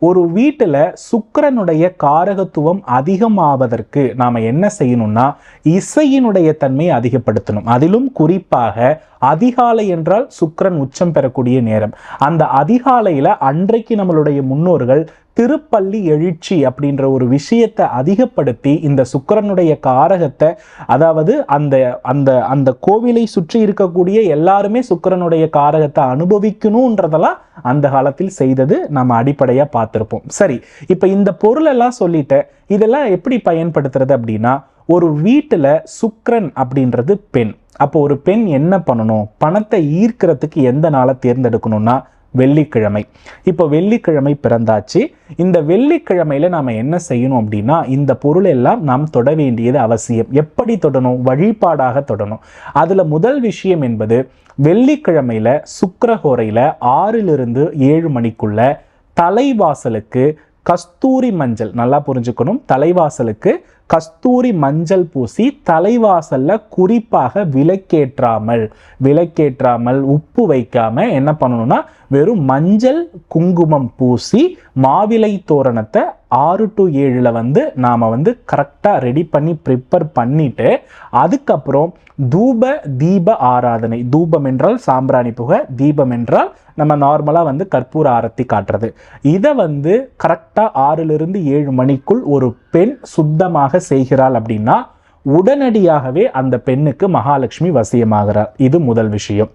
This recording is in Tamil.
ஒரு வீட்டுல சுக்கிரனுடைய காரகத்துவம் அதிகமாவதற்கு நாம என்ன செய்யணும்னா இசையினுடைய தன்மையை அதிகப்படுத்தணும். அதிலும் குறிப்பாக அதிகாலை என்றால் சுக்கிரன் உச்சம் பெறக்கூடிய நேரம். அந்த அதிகாலையில அன்றைக்கு நம்மளுடைய முன்னோர்கள் திருப்பள்ளி எழுச்சி அப்படின்ற ஒரு விஷயத்தை அதிகப்படுத்தி இந்த சுக்கிரனுடைய காரகத்தை, அதாவது அந்த அந்த அந்த கோவிலை சுற்றி இருக்கக்கூடிய எல்லாருமே சுக்கிரனுடைய காரகத்தை அனுபவிக்கணும்ன்றதெல்லாம் அந்த காலத்தில் செய்தது நம்ம அடிப்படையா பார்த்திருப்போம். சரி, இப்ப இந்த பொருள் எல்லாம் சொல்லிட்டு இதெல்லாம் எப்படி பயன்படுத்துறது அப்படின்னா, ஒரு வீட்டுல சுக்கிரன் அப்படின்றது பெண். அப்போ ஒரு பெண் என்ன பண்ணணும்? பணத்தை ஈர்க்கிறதுக்கு எந்த நாளை தேர்ந்தெடுக்கணும்னா வெள்ளிக்கிழமை. இப்போ வெள்ளிக்கிழமை பிறந்தாச்சு. இந்த வெள்ளிக்கிழமையில நாம என்ன செய்யணும் அப்படின்னா, இந்த பொருள் எல்லாம் நாம் தொட வேண்டியது அவசியம். எப்படி தொடணும்? வழிபாடாக தொடணும். அதுல முதல் விஷயம் என்பது வெள்ளிக்கிழமையில சுக்கிரஹோரையில 6 to 7 மணிக்குள்ள தலைவாசலுக்கு கஸ்தூரி மஞ்சள், நல்லா புரிஞ்சுக்கணும், தலைவாசலுக்கு கஸ்தூரி மஞ்சள் பூசி தலைவாசல்ல குறிப்பாக விளக்கேற்றாமல் உப்பு வைக்காம என்ன பண்ணணும்னா வெறும் மஞ்சள் குங்குமம் பூசி மாவிலை தோரணத்தை 6 to 7 நாம கரெக்டா ரெடி பண்ணி ப்ரிப்பேர் பண்ணிட்டு அதுக்கப்புறம் தூப தீப ஆராதனை. தூபம் என்றால் சாம்பிராணி புகை, தீபம் என்றால் நம்ம நார்மலா கற்பூர ஆரத்தி காட்டுறது. இதை கரெக்டா 6 to 7 மணிக்குள் ஒரு பெண் சுத்தமாக செய்கிறாள் அப்படின்னா உடனடியாகவே அந்த பெண்ணுக்கு மகாலட்சுமி வசியமாகிறார். இது முதல் விஷயம்.